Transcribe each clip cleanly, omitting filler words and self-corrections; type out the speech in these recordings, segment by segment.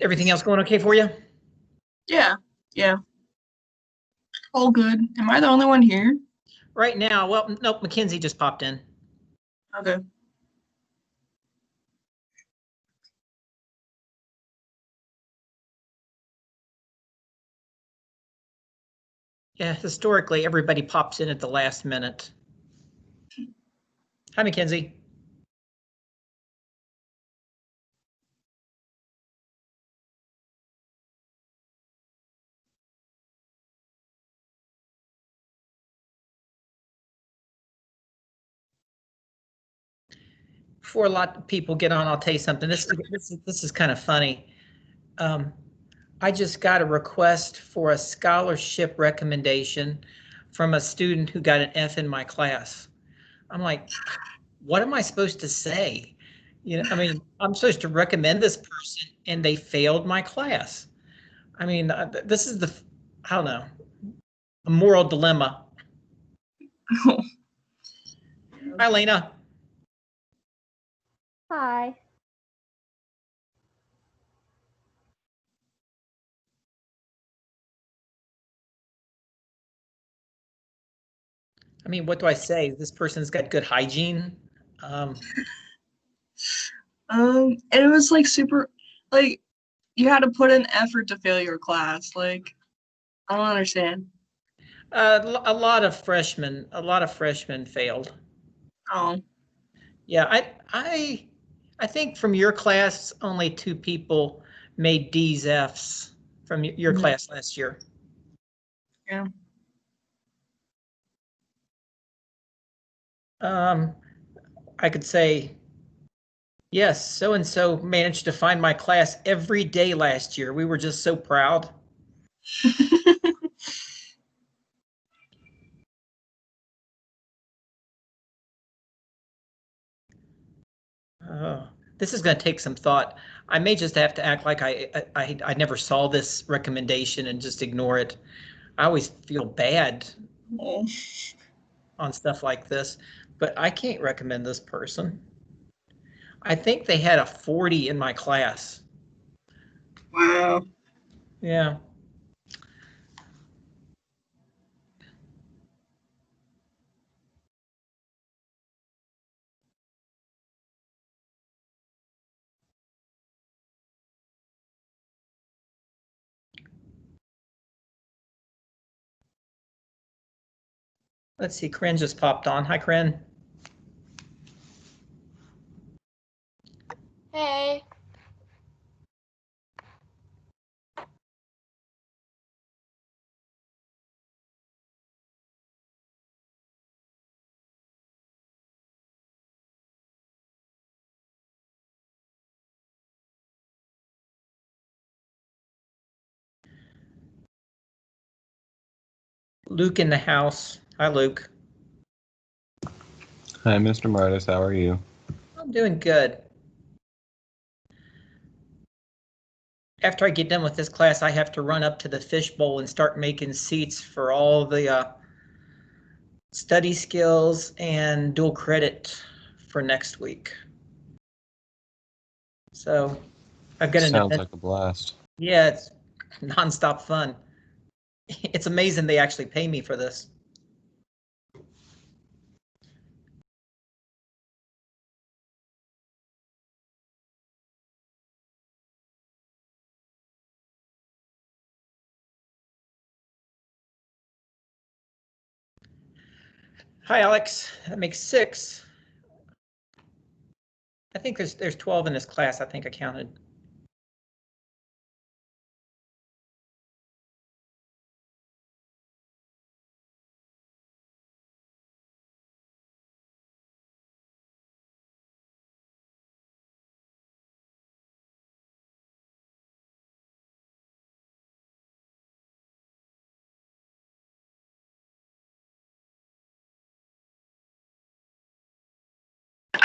Everything else going okay for you? Yeah, yeah. All good. Am I the only one here? Right now, well, nope, Mackenzie just popped in. Okay. Yeah, historically, everybody pops in at the last minute. Hi, Mackenzie. Before a lot of people get on, I'll tell you something. This is kind of funny. Um, I just got a request for a scholarship recommendation from a student who got an F in my class. I'm like, what am I supposed to say? I mean, I'm supposed to recommend this person and they failed my class. I mean, this is I don't know, a moral dilemma. Hi, Lena. Hi. I mean, what do I say? This person's got good hygiene. Um, And it was like super, like you had to put in effort to fail your class. Like, I don't understand. a lot of freshmen failed. Oh, Yeah, I think from your class, only two people made D's, F's from your Mhm. class last year. Yeah. Um, I could say, yes, so and so managed to find my class every day last year. We were just so proud. Oh, this is going to take some thought. I may just have to act like I never saw this recommendation and just ignore it. I always feel bad Oh, on stuff like this, but I can't recommend this person. I think they had a 40 in my class. wow. Yeah. Let's see, Corinne just popped on. Hi, Corinne. Hey. Luke in the house. Hi, Luke. Hi, Mr. Martis. How are you? I'm doing good. After I get done with this class, I have to run up to the fishbowl and start making seats for all the study skills and dual credit for next week. So I've got an Sounds event. like a blast. Yeah, it's nonstop fun. It's amazing they actually pay me for this. Hi, Alex. That makes 6. I think there's 12 in this class. I think I counted.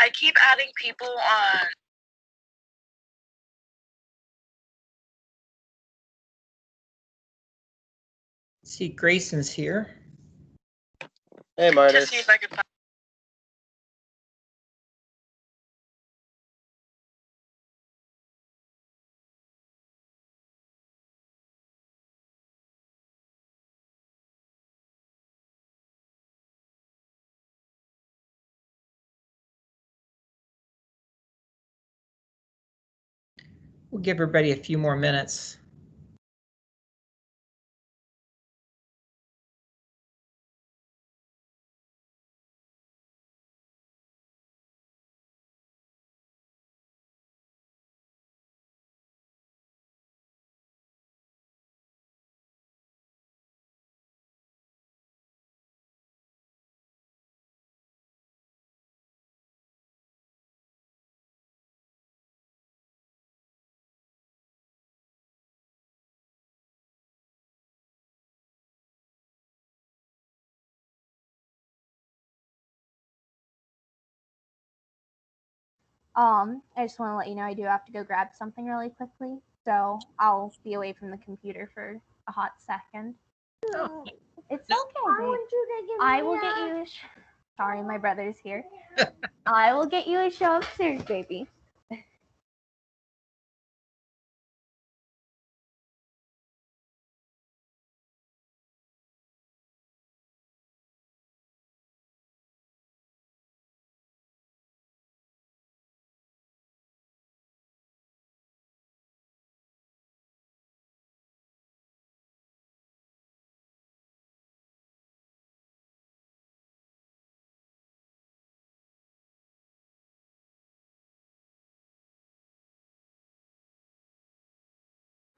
I keep adding people on. See, Grayson's here. Hey, Martis. To see if I can find We'll give everybody a few more minutes. I just want to let you know I do have to go grab something really quickly, so I'll be away from the computer for a hot second. Oh. It's okay, babe. I will get you. Sorry, my brother's here. I will get you a show upstairs, baby.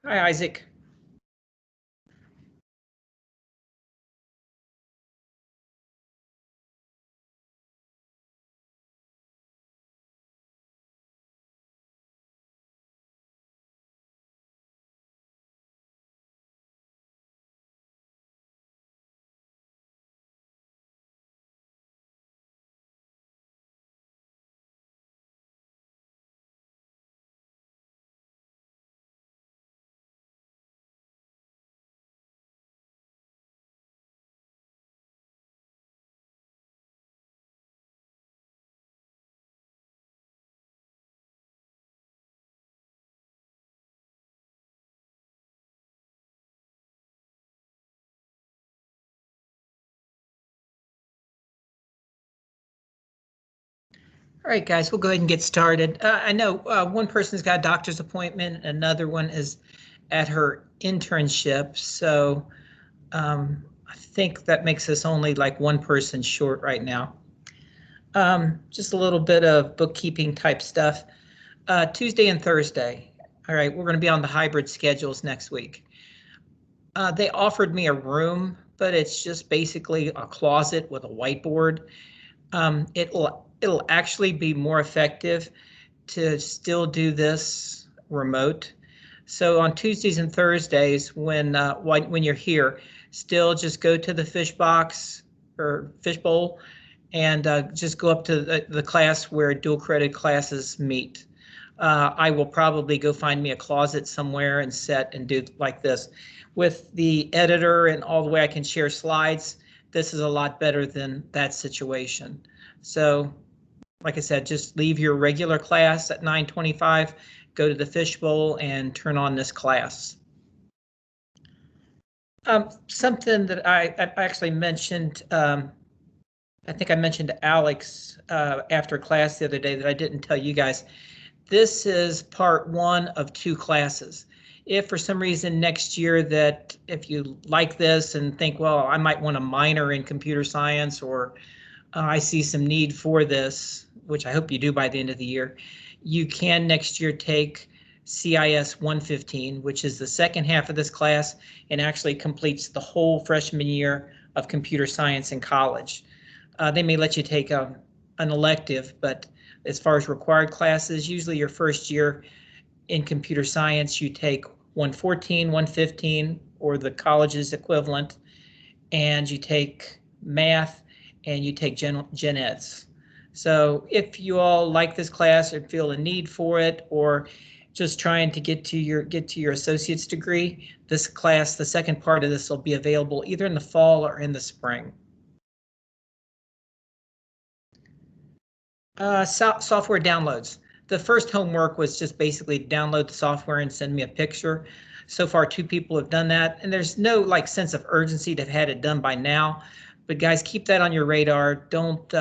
Hi, Isaac. All right, guys, we'll go ahead and get started. I know one person's got a doctor's appointment, another one is at her internship, so I think that makes us only like one person short right now. Just a little bit of bookkeeping type stuff. Tuesday and Thursday. All right, we're going to be on the hybrid schedules next week. They offered me a room, but it's just basically a closet with a whiteboard. It'll actually be more effective to still do this remote. So on Tuesdays and Thursdays, when you're here, still just go to the fish box or fishbowl and just go up to the class where dual credit classes meet. I will probably go find me a closet somewhere and set and do like this. With the editor and all the way I can share slides, this is a lot better than that situation. So like I said, just leave your regular class at 9:25, go to the fishbowl and turn on this class. Something that I actually mentioned, I think I mentioned to Alex after class the other day that I didn't tell you guys. This is part one of 2 classes. If for some reason next year that if you like this and think, well, I might want a minor in computer science or I see some need for this, which I hope you do by the end of the year, you can next year take CIS 115, which is the second half of this class and actually completes the whole freshman year of computer science in college. They may let you take an elective, but as far as required classes, usually your first year in computer science, you take 114, 115, or the college's equivalent, and you take math and you take gen eds. So if you all like this class or feel a need for it, or just trying to get to your associate's degree, this class, the second part of this will be available either in the fall or in the spring. Software downloads. The first homework was just basically download the software and send me a picture. So far, 2 people have done that, and there's no like sense of urgency to have had it done by now. But guys, keep that on your radar. Don't.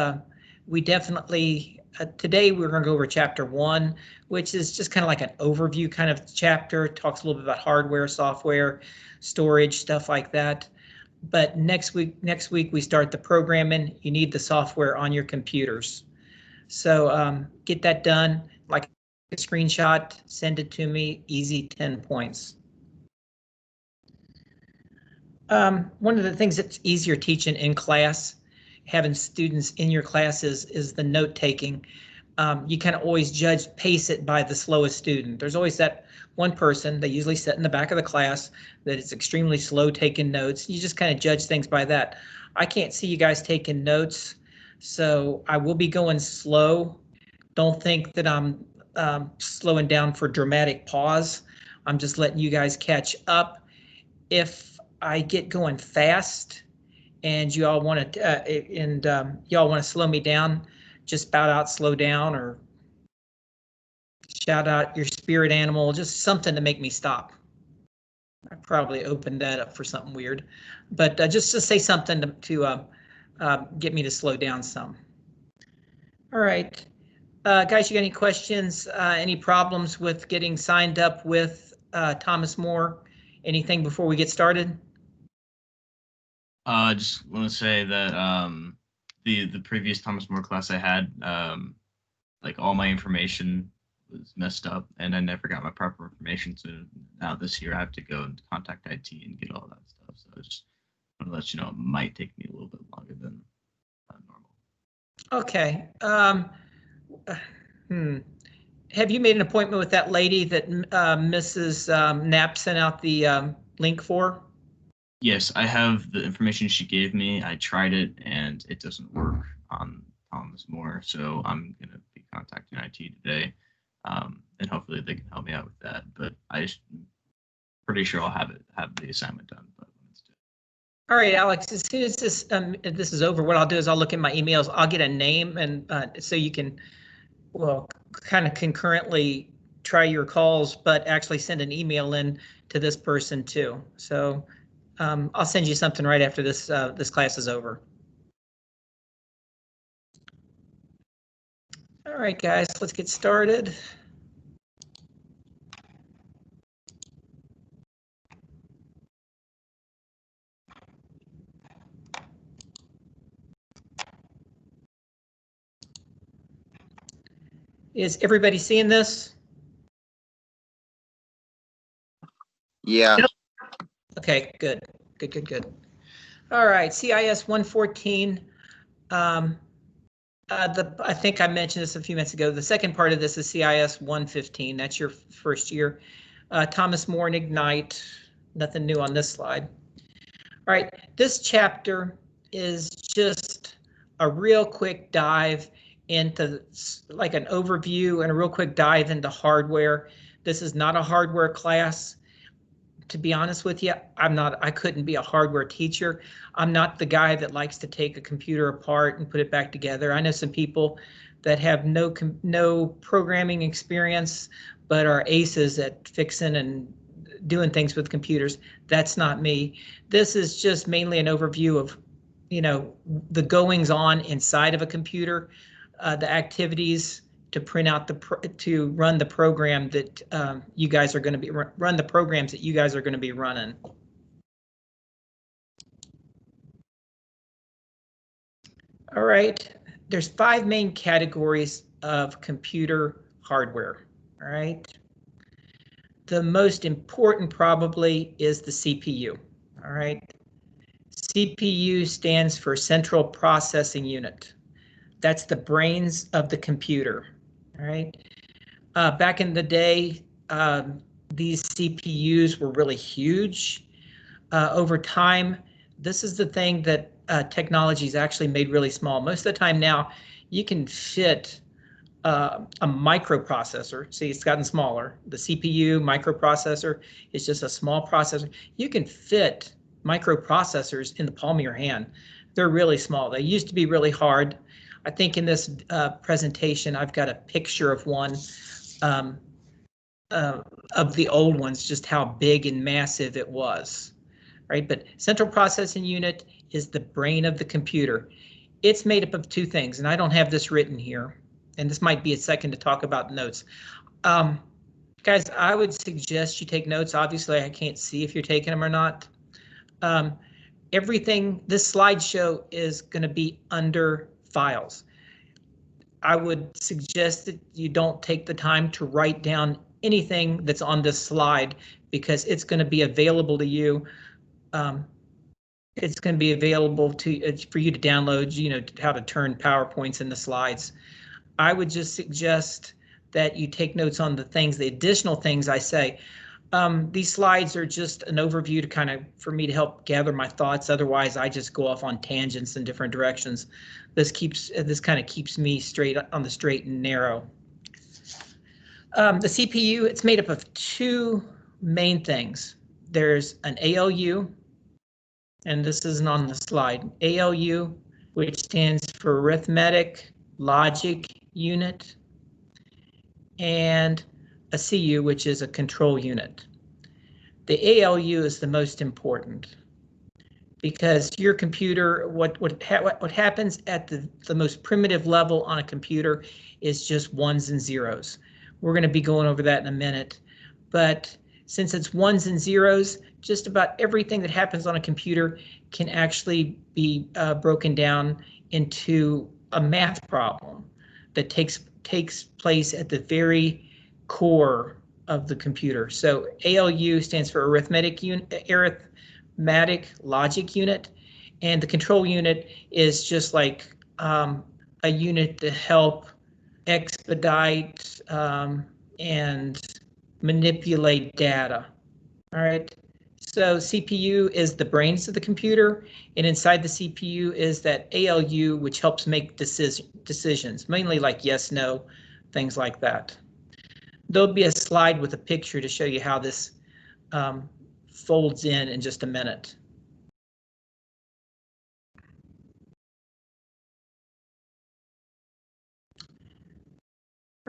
We definitely Today we're going to go over chapter 1, which is just kind of like an overview kind of chapter. It talks a little bit about hardware, software, storage, stuff like that. But next week we start the programming. You need the software on your computers. So get that done, like a screenshot, send it to me, easy 10 points. One of the things that's easier teaching in class, having students in your classes, is the note taking. You can always pace it by the slowest student. There's always that one person, they usually sit in the back of the class, that is extremely slow taking notes. You just kind of judge things by that. I can't see you guys taking notes, so I will be going slow. Don't think that I'm slowing down for dramatic pause. I'm just letting you guys catch up. If I get going fast and you all want to y'all want to slow me down, just spout out slow down or shout out your spirit animal, just something to make me stop. I probably opened that up for something weird, but just to say something to get me to slow down some. All right, guys, you got any questions, any problems with getting signed up with Thomas More? Anything before we get started? Just want to say that the previous Thomas More class I had, like all my information was messed up and I never got my proper information. So now this year I have to go and contact IT and get all that stuff. So I just want to let you know it might take me a little bit longer than normal. Okay. Have you made an appointment with that lady that Mrs. Knapp sent out the link for? Yes, I have the information she gave me. I tried it and it doesn't work on Thomas More. So I'm going to be contacting IT today. And hopefully they can help me out with that. But I'm pretty sure I'll have the assignment done. But all right, Alex, as soon as this is over, what I'll do is I'll look at my emails. I'll get a name, and so you can, well, kind of concurrently try your calls, but actually send an email in to this person too. So I'll send you something right after this class is over. All right, guys, let's get started. Is everybody seeing this? Yeah. Yep. Okay, good. All right, CIS 114. I think I mentioned this a few minutes ago. The second part of this is CIS 115. That's your first year. Thomas More and Ignite. Nothing new on this slide. All right, this chapter is just a real quick dive into like an overview and a real quick dive into hardware. This is not a hardware class. To be honest with you, I couldn't be a hardware teacher. I'm not the guy that likes to take a computer apart and put it back together. I know some people that have no programming experience, but are aces at fixing and doing things with computers. That's not me. This is just mainly an overview of, the goings on inside of a computer, the activities to print out to run the program that you guys are going to be run the programs that you guys are going to be running. All right, there's 5 main categories of computer hardware. All right, the most important probably is the CPU. All right, CPU stands for Central Processing Unit. That's the brains of the computer. All right. Back in the day, these CPUs were really huge. Over time, this is the thing that technology's actually made really small. Most of the time now, you can fit a microprocessor. See, it's gotten smaller. The CPU microprocessor is just a small processor. You can fit microprocessors in the palm of your hand. They're really small. They used to be really hard. I think in this presentation, I've got a picture of one of the old ones, just how big and massive it was, right? But Central Processing Unit is the brain of the computer. It's made up of 2 things, and I don't have this written here. and this might be a second to talk about notes. Guys, I would suggest you take notes. Obviously, I can't see if you're taking them or not. Everything, this slideshow is going to be under files. I would suggest that you don't take the time to write down anything that's on this slide because it's going to be available to you. It's going to be available to for you to download, you know, how to turn PowerPoints into slides. I would just suggest that you take notes on the things, the additional things I say. These slides are just an overview to kind of, for me to help gather my thoughts. Otherwise, I just go off on tangents in different directions. This kind of keeps me straight on the straight and narrow. The CPU, it's made up of two main things. There's an ALU, and this isn't on the slide. ALU, which stands for Arithmetic Logic Unit, and a CU, which is a control unit. The ALU is the most important because your computer, what happens at the most primitive level on a computer is just ones and zeros. We're going to be going over that in a minute, but since it's ones and zeros, just about everything that happens on a computer can actually be broken down into a math problem that takes place at the very core of the computer. So ALU stands for Arithmetic Logic Unit, and the control unit is just like a unit to help expedite and manipulate data. All right. So CPU is the brains of the computer, and inside the CPU is that ALU, which helps make decisions, mainly like yes, no, things like that. There'll be a slide with a picture to show you how this folds in just a minute.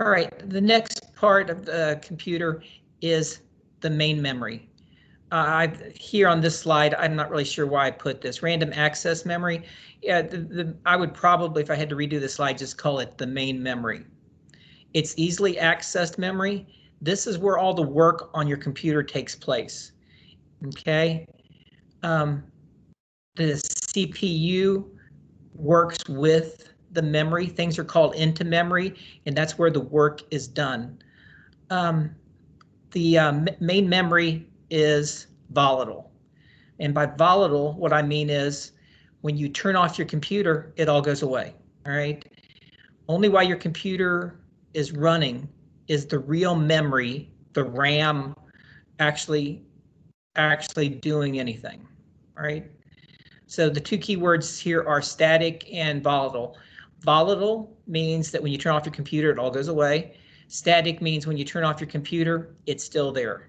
All right, the next part of the computer is the main memory. Here on this slide, I'm not really sure why I put this. Random access memory. Yeah, I would probably, if I had to redo the slide, just call it the main memory. It's easily accessed memory. This is where all the work on your computer takes place. Okay. The CPU works with the memory. Things are called into memory, and that's where the work is done. The main memory is volatile. And by volatile, what I mean is when you turn off your computer, it all goes away. All right. Only while your computer is running is the real memory, the RAM, actually doing anything. All right. So the two key words here are static and volatile. Volatile means that when you turn off your computer, it all goes away. Static means when you turn off your computer, it's still there.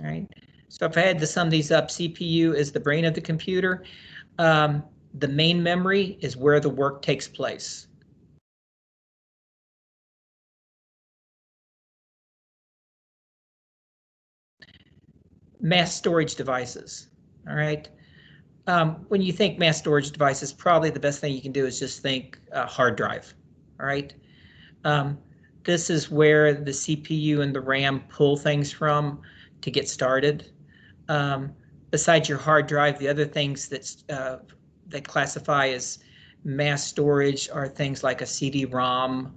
All right. So if I had to sum these up, CPU is the brain of the computer. The main memory is where the work takes place. Mass storage devices. All right. When you think mass storage devices, probably the best thing you can do is just think hard drive. All right. This is where the CPU and the RAM pull things from to get started. Besides your hard drive, the other things that classify as mass storage are things like a CD-ROM,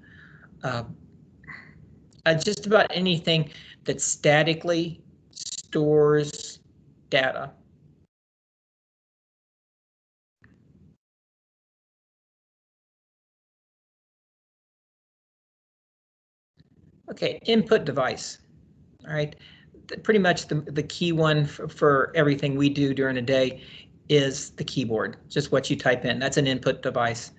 just about anything that statically stores data. Okay, input device. All right, pretty much the key one for everything we do during a day is the keyboard, just what you type in. That's an input device.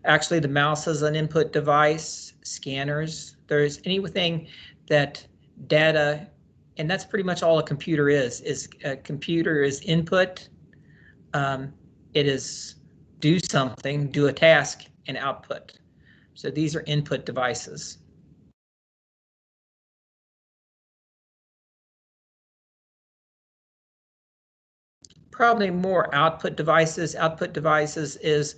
Actually, the mouse is an input device, scanners. There's anything that data, and that's pretty much all a computer is a computer is input. It is do something, do a task, and output. So these are input devices. Probably more output devices. Output devices is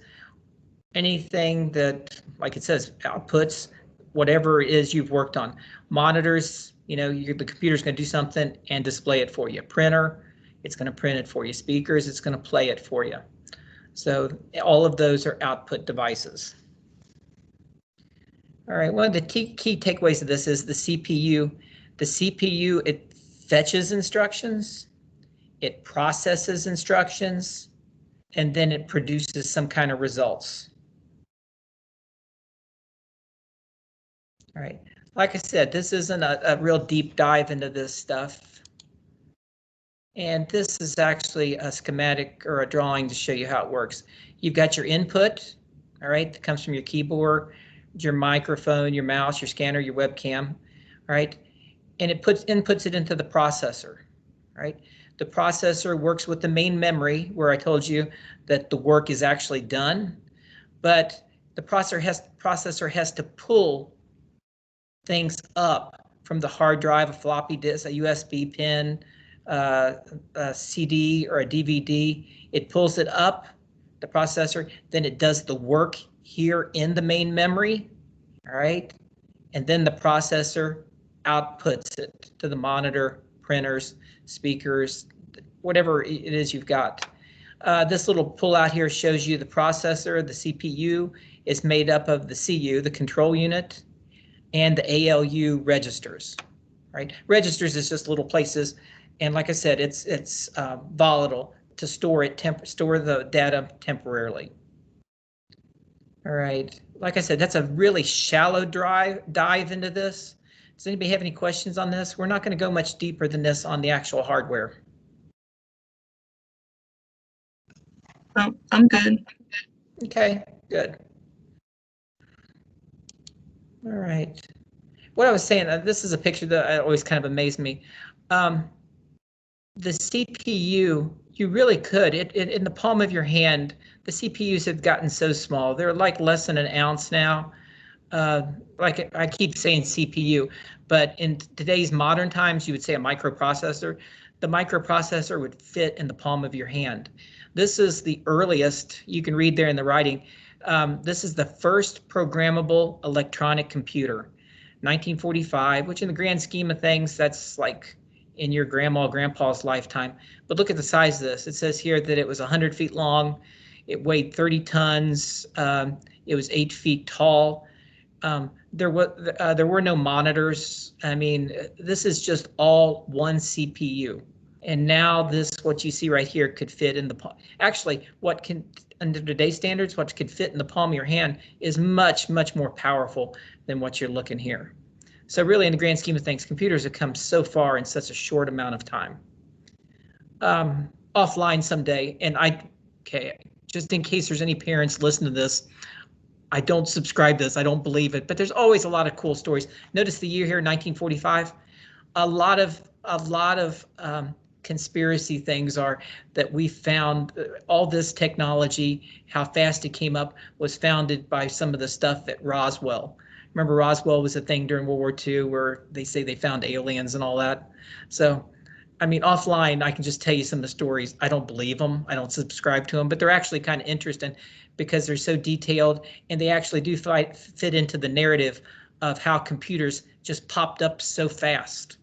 anything that, like it says, outputs, whatever it is you've worked on. Monitors, you know, the computer's going to do something and display it for you. Printer, it's going to print it for you. Speakers, it's going to play it for you. So all of those are output devices. All right, one of the key takeaways of this is the CPU. The CPU, it fetches instructions, it processes instructions, and then it produces some kind of results. All right, like I said, this isn't a real deep dive into this stuff. And this is actually a schematic or a drawing to show you how it works. You've got your input, all right, that comes from your keyboard, your microphone, your mouse, your scanner, your webcam, all right, and it inputs it into the processor, right? The processor works with the main memory where I told you that the work is actually done, but the processor has to pull things up from the hard drive, a floppy disk, a USB pin, a CD or a DVD. It pulls it up, the processor, then it does the work here in the main memory, all right? And then the processor outputs it to the monitor, printers, speakers, whatever it is you've got. This little pull out here shows you the processor. The CPU is made up of the CU, the control unit, and the ALU registers, right? Registers is just little places, and like I said, it's volatile to store the data temporarily. All right, like I said, that's a really shallow dive into this. Does anybody have any questions on this? We're not going to go much deeper than this on the actual hardware. I'm good. Okay, good. All right. What I was saying, this is a picture that always kind of amazed me. The CPU, you really could, in the palm of your hand, the CPUs have gotten so small. They're like less than an ounce now. Like I keep saying CPU, but in today's modern times, you would say a microprocessor. The microprocessor would fit in the palm of your hand. This is the earliest, you can read there in the writing, this is the first programmable electronic computer, 1945, which in the grand scheme of things, that's like in your grandma or grandpa's lifetime. But look at the size of this. It says here that it was 100 feet long. It weighed 30 tons. It was 8 feet tall. There were no monitors. I mean, this is just all one CPU. And now this, what you see right here, could fit in the palm. Actually, what can, under today's standards, what could fit in the palm of your hand is much, much more powerful than what you're looking here. So really, in the grand scheme of things, computers have come so far in such a short amount of time. Offline someday, and okay, just in case there's any parents listening to this, I don't subscribe to this, I don't believe it, but there's always a lot of cool stories. Notice the year here, 1945. A lot of conspiracy things are that we found all this technology, how fast it came up, was founded by some of the stuff at Roswell. Remember, Roswell was a thing during World War II where they say they found aliens and all that. So, I mean, offline, I can just tell you some of the stories. I don't believe them. I don't subscribe to them, but they're actually kind of interesting because they're so detailed and they actually do fit into the narrative of how computers just popped up so fast.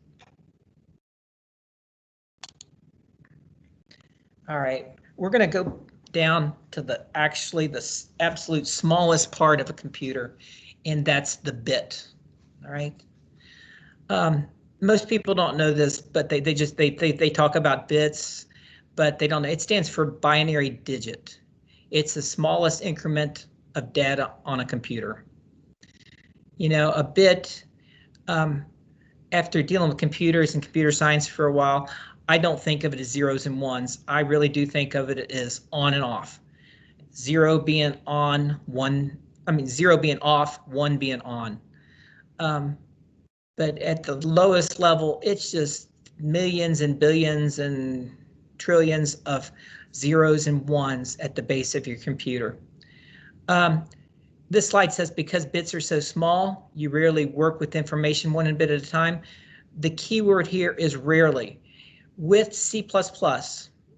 All right, we're going to go down to the absolute smallest part of a computer, and that's the bit. All right. Most people don't know this, but they talk about bits, but they don't know. It stands for binary digit. It's the smallest increment of data on a computer. You know, a bit, after dealing with computers and computer science for a while, I don't think of it as zeros and ones. I really do think of it as on and off. Zero being on, zero being off, one being on. But at the lowest level, it's just millions and billions and trillions of zeros and ones at the base of your computer. This slide says because bits are so small, you rarely work with information one bit at a time. The key word here is rarely. With C++,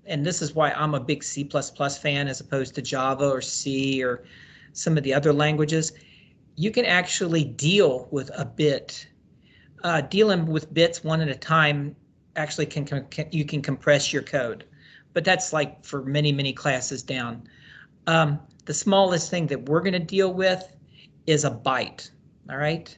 and this is why I'm a big C++ fan as opposed to Java or C or some of the other languages, you can actually deal with a bit. Dealing with bits one at a time actually you can compress your code, but that's like for many classes down. The smallest thing that we're going to deal with is a byte. All right.